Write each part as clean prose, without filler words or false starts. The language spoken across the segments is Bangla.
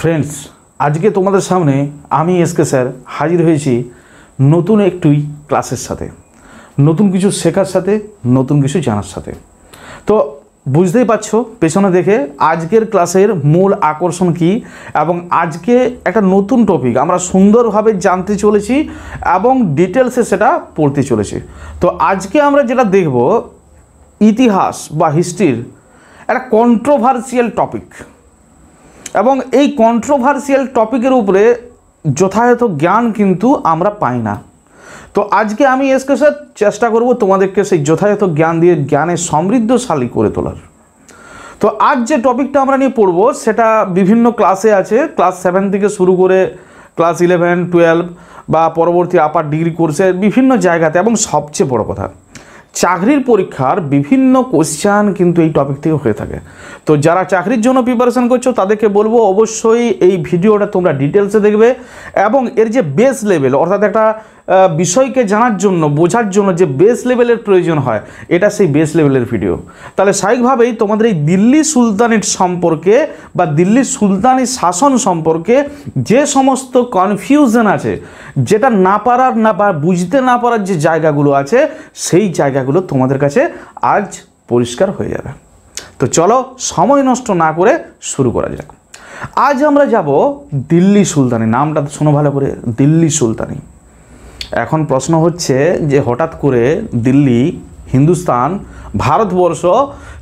ফ্রেন্ডস, আজকে তোমাদের সামনে আমি এসকে স্যার হাজির হয়েছি নতুন একটি ক্লাসের সাথে, নতুন কিছু শেখার সাথে, নতুন কিছু জানার সাথে। তো বুঝতেই পারছো পেছনে দেখে আজকের ক্লাসের মূল আকর্ষণ কি, এবং আজকে একটা নতুন টপিক আমরা সুন্দরভাবে জানতে চলেছি এবং ডিটেলসে সেটা পড়তে চলেছি। তো আজকে আমরা যেটা দেখব ইতিহাস বা হিস্ট্রির একটা কন্ট্রোভার্সিয়াল টপিক, এবং এই কন্ট্রোভার্সিয়াল টপিকের উপরে যথাযথ জ্ঞান কিন্তু আমরা পাই না। তো আজকে আমি এসকে স্যার চেষ্টা করব তোমাদেরকে সেই যথাযথ জ্ঞান দিয়ে জ্ঞানে সমৃদ্ধশালী করে তোলার। তো আজ যে টপিকটা আমরা নিয়ে পড়ব সেটা বিভিন্ন ক্লাসে আছে, ক্লাস 7 থেকে শুরু করে ক্লাস 11, 12 বা পরবর্তী আপার ডিগ্রি কোর্সের বিভিন্ন জায়গাতে, এবং সবচেয়ে বড় কথা চাকরির পরীক্ষার বিভিন্ন কোশ্চেন কিন্তু এই টপিক থেকে হয়ে থাকে। তো যারা চাকরির জন্য প্রিপারেশন করছো তাদেরকে বলবো অবশ্যই এই ভিডিওটা তোমরা ডিটেলসে দেখবে, এবং এর যে বেস লেভেল অর্থাৎ একটা বিষয়কে জানার জন্য বোঝার জন্য যে বেস লেভেলের প্রয়োজন হয়, এটা সেই বেস লেভেলের ভিডিও। তাহলে স্বাভাবিকভাবেই তোমাদের এই দিল্লি সুলতানেট সম্পর্কে বা দিল্লি সুলতানি শাসন সম্পর্কে যে সমস্ত কনফিউশন আছে, যেটা না পারার বুঝতে না পারার যে জায়গাগুলো আছে, সেই জায়গাগুলো তোমাদের কাছে আজ পরিষ্কার হয়ে যাবে। তো চলো সময় নষ্ট না করে শুরু করা যাক। আজ আমরা যাব দিল্লি সুলতানি। নামটা শোনো ভালো করে, দিল্লি সুলতানি। এখন প্রশ্ন হচ্ছে যে হঠাৎ করে দিল্লি, হিন্দুস্তান, ভারতবর্ষ,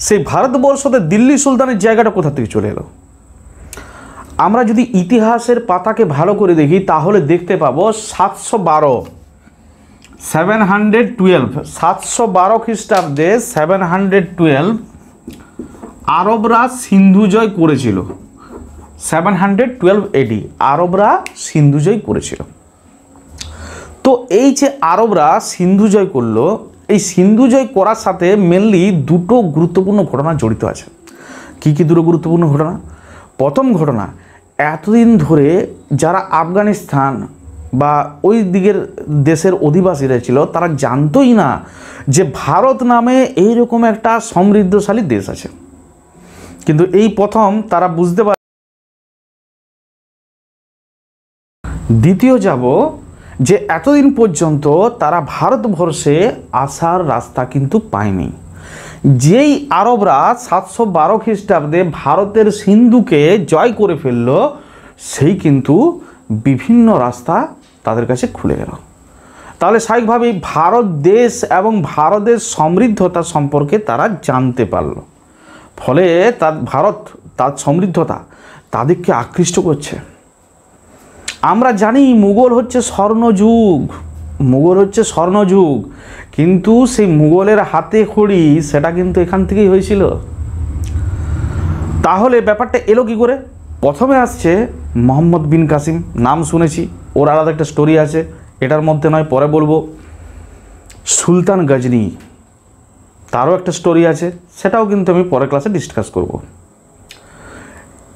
সেই ভারতবর্ষতে দিল্লি সুলতানের জায়গাটা কোথা থেকে চলে এলো? আমরা যদি ইতিহাসের পাতাকে ভালো করে দেখি তাহলে দেখতে পাবো 712 খ্রিস্টাব্দে 712 আরবরা সিন্ধু জয় করেছিল। 712 AD আরবরা সিন্ধু জয় করেছিল। তো এই যে আরবরা সিন্ধু জয় করলো, এই সিন্ধু জয় করার সাথে মেনলি দুটো গুরুত্বপূর্ণ ঘটনা জড়িত আছে। কি কি দুটো গুরুত্বপূর্ণ ঘটনা? প্রথম ঘটনা, এতদিন ধরে যারা আফগানিস্তান বা ওই দিকের দেশের অধিবাসীরা ছিল তারা জানতোই না যে ভারত নামে এইরকম একটা সমৃদ্ধশালী দেশ আছে, কিন্তু এই প্রথম তারা বুঝতে পারে। দ্বিতীয় যাব যে এতদিন পর্যন্ত তারা ভারতবর্ষে আসার রাস্তা কিন্তু পায়নি। যেই আরবরা 712 খ্রিস্টাব্দে ভারতের সিন্ধুকে জয় করে ফেলল, সেই কিন্তু বিভিন্ন রাস্তা তাদের কাছে খুলে গেল। তাহলে স্বাভাবিকভাবেই ভারত দেশ এবং ভারতের সমৃদ্ধতা সম্পর্কে তারা জানতে পারল। ফলে তার সমৃদ্ধতা তাদেরকে আকৃষ্ট করছে। আমরা জানি মুঘল হচ্ছে স্বর্ণযুগ, কিন্তু সেই মুঘলের হাতে খড়ি সেটা কিন্তু এখান থেকেই হয়েছিল। তাহলে ব্যাপারটা এলো কি করে? প্রথমে আসছে মোহাম্মদ বিন কাসিম, নাম শুনেছি, ওর আলাদা একটা স্টোরি আছে, এটার মধ্যে নয়, পরে বলবো। সুলতান গজনি, তারও একটা স্টোরি আছে, সেটাও কিন্তু আমি পরের ক্লাসে ডিসকাস করব।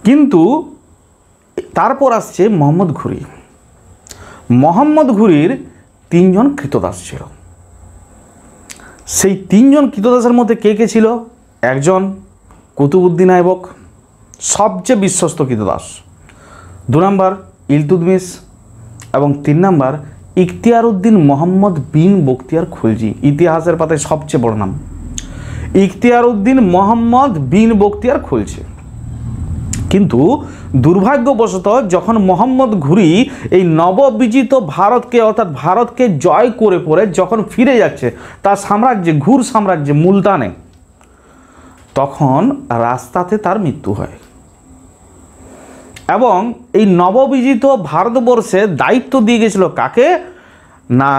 কিন্তু তারপর আসছে মোহাম্মদ ঘুরির 3 জন কৃতদাস ছিল। সেই 3 জন কৃতদাসের মধ্যে কে কে ছিল? একজন কুতুবউদ্দিন আইবক, সবচেয়ে বিশ্বস্ত কৃতদাস। 2 নম্বর ইলতুৎমিশ, এবং 3 নম্বর ইখতিয়ারউদ্দিন মোহাম্মদ বিন বখতিয়ার খলজি। ইতিহাসের পাতায় সবচেয়ে বড় নাম ইখতিয়ারউদ্দিন মোহাম্মদ বিন বখতিয়ার খলজি। কিন্তু দুর্ভাগ্যবশত যখন মোহাম্মদ ঘুরি এই নববিজিত ভারতকে অর্থাৎ ভারতকে জয় করে পরে যখন ফিরে যাচ্ছে তার সাম্রাজ্যে, ঘুর সাম্রাজ্যে মুলতানে, তখন রাস্তাতে তার মৃত্যু হয়। এবং এই নববিজিত ভারতবর্ষে দায়িত্ব দিয়ে গেছিল কাকে? না,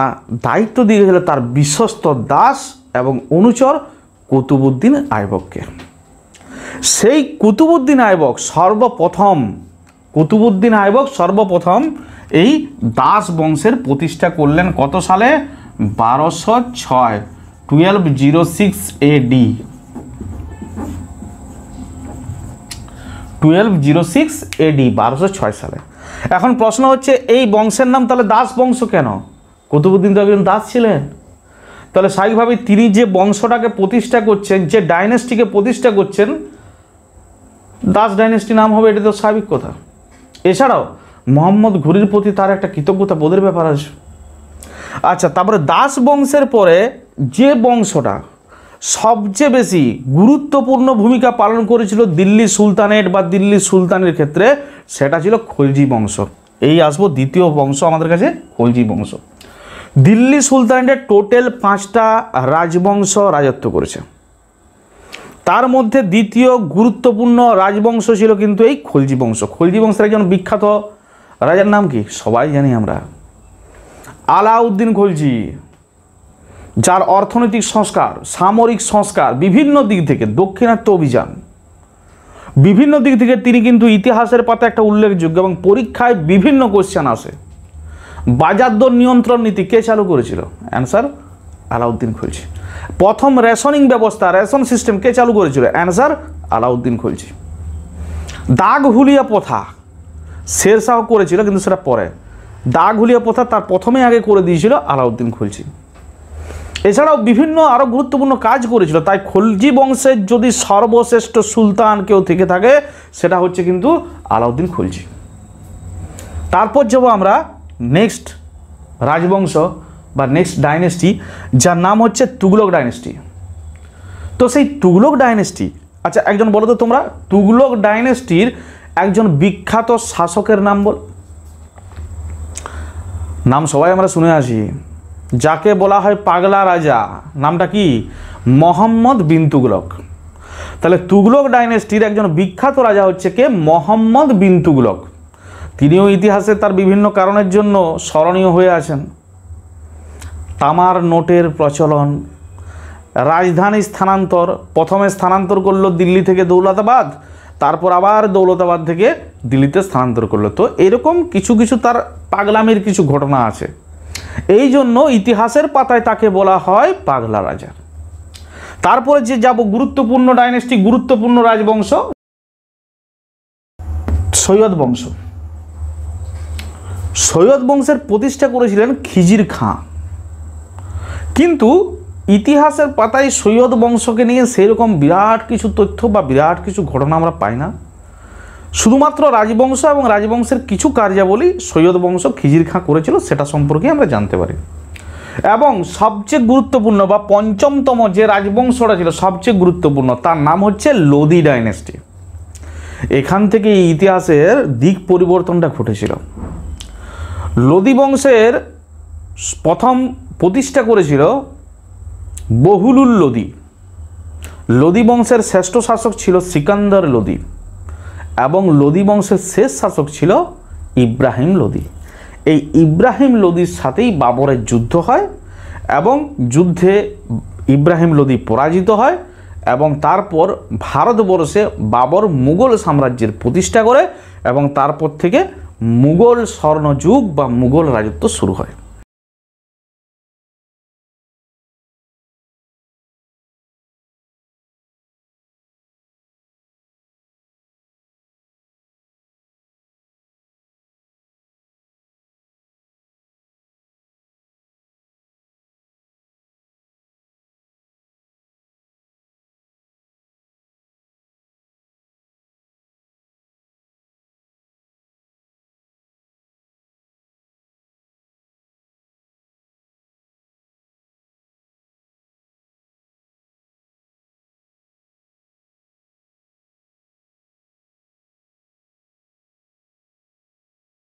দায়িত্ব দিয়ে গেছিল তার বিশ্বস্ত দাস এবং অনুচর কুতুবউদ্দিন আইবককে। সেই কুতুবউদ্দিন আইবক সর্বপ্রথম এই দাস বংশের প্রতিষ্ঠা করলেন। কত সালে? 1206 1206 AD 1206 সালে। এখন প্রশ্ন হচ্ছে এই বংশের নাম তাহলে দাস বংশ কেন? কুতুবউদ্দিন তো একজন দাস ছিলেন। তাহলে স্বাভাবিকভাবে তিনি যে বংশটাকে প্রতিষ্ঠা করছেন, যে ডাইনেস্টিকে প্রতিষ্ঠা করছেন, দাস ডাইনেস্টি নাম হবে, এটা তো স্বাভাবিক কথা। এছাড়াও মোহাম্মদ ঘুরির প্রতি তার একটা কৃতজ্ঞতা বোধের ব্যাপার আছে। আচ্ছা, তারপরে দাস বংশের পরে যে বংশটা সবচেয়ে বেশি গুরুত্বপূর্ণ ভূমিকা পালন করেছিল দিল্লি সুলতানেট বা দিল্লি সুলতানের ক্ষেত্রে, সেটা ছিল খলজি বংশ। এই আসবো দ্বিতীয় বংশ আমাদের কাছে, খলজি বংশ। দিল্লি সুলতানেটের টোটাল 5টা রাজবংশ রাজত্ব করেছে, তার মধ্যে দ্বিতীয় গুরুত্বপূর্ণ রাজবংশ ছিল কিন্তু এই খলজি বংশ। খলজি বংশের একজন বিখ্যাত রাজার নাম কি সবাই জানি আমরা, আলাউদ্দিন খলজি, যার অর্থনৈতিক সংস্কার, সামরিক সংস্কার, বিভিন্ন দিক থেকে দক্ষিণাত্য অভিযান, বিভিন্ন দিক থেকে তিনি কিন্তু ইতিহাসের পাতা একটা উল্লেখযোগ্য এবং পরীক্ষায় বিভিন্ন কোশ্চেন আসে। বাজার দর নিয়ন্ত্রণ নীতি কে চালু করেছিল? অ্যান্সার আলাউদ্দিন খলজি। প্রথম রেশনিং ব্যবস্থা, রেশন সিস্টেম কে চালু করেছিল? অ্যান্সার আলাউদ্দিন খলজি। দাগ হুলিয়া প্রথা শেরশাহ করেছিল, কিন্তু সেটা পরে। দাগ হুলিয়া প্রথা তার প্রথমে আগে করে দিয়েছিল আলাউদ্দিন খলজি। এছাড়াও বিভিন্ন আরও গুরুত্বপূর্ণ কাজ করেছিল। তাই খলজি বংশের যদি সর্বশ্রেষ্ঠ সুলতান কেউ থেকে থাকে, সেটা হচ্ছে কিন্তু আলাউদ্দিন খলজি। তারপর যাব আমরা নেক্সট রাজবংশ বা নেক্সট ডাইনেস্টি, যার নাম হচ্ছে তুগলক ডাইনেস্টি। তো সেই তুগলক ডাইনেস্টি, আচ্ছা একজন বলো তো তোমরা, তুগলক ডাইনেস্টির একজন বিখ্যাত শাসকের নাম বল। নাম সবাই আমরা শুনে আসি, যাকে বলা হয় পাগলা রাজা, নামটা কি? মোহাম্মদ বিন তুগলক। তাহলে তুগলক ডাইনেস্টির একজন বিখ্যাত রাজা হচ্ছে কে? মোহাম্মদ বিন তুগলক। তিনিও ইতিহাসে তার বিভিন্ন কারণের জন্য স্মরণীয় হয়ে আছেন। তামার নোটের প্রচলন, রাজধানী স্থানান্তর, প্রথমে স্থানান্তর করলো দিল্লি থেকে দৌলতাবাদ, তারপর আবার দৌলতাবাদ থেকে দিল্লিতে স্থানান্তর করলো। তো এরকম কিছু কিছু তার পাগলামির কিছু ঘটনা আছে, এই জন্য ইতিহাসের পাতায় তাকে বলা হয় পাগলা রাজা। তারপরে যে যাব গুরুত্বপূর্ণ ডাইনেস্টি, গুরুত্বপূর্ণ রাজবংশ, সৈয়দ বংশ। সৈয়দ বংশের প্রতিষ্ঠা করেছিলেন খিজির খাঁ। কিন্তু ইতিহাসের পাতায় সৈয়দ বংশকে নিয়ে সেরকম বিরাট কিছু তথ্য বা বিরাট কিছু ঘটনা আমরা পাই না। শুধুমাত্র রাজবংশ এবং রাজবংশের কিছু কার্যাবলী সৈয়দ বংশ খিজির খাঁ করেছিল, সেটা সম্পর্কে আমরা জানতে পারি। এবং সবচেয়ে গুরুত্বপূর্ণ বা পঞ্চমতম যে রাজবংশটা ছিল সবচেয়ে গুরুত্বপূর্ণ, তার নাম হচ্ছে লোদি ডাইনেস্টি। এখান থেকে ইতিহাসের দিক পরিবর্তনটা ঘটেছিল। লোদি বংশের প্রথম প্রতিষ্ঠা করেছিল বহুলুল লোদি। লোদি বংশের শ্রেষ্ঠ শাসক ছিল সিকান্দার লোদি এবং লোদি বংশের শেষ শাসক ছিল ইব্রাহিম লোদি। এই ইব্রাহিম লোদির সাথেই বাবরের যুদ্ধ হয় এবং যুদ্ধে ইব্রাহিম লোদি পরাজিত হয় এবং তারপর ভারতবর্ষে বাবর মুঘল সাম্রাজ্যের প্রতিষ্ঠা করে এবং তারপর থেকে মুঘল স্বর্ণযুগ বা মুঘল রাজত্ব শুরু হয়।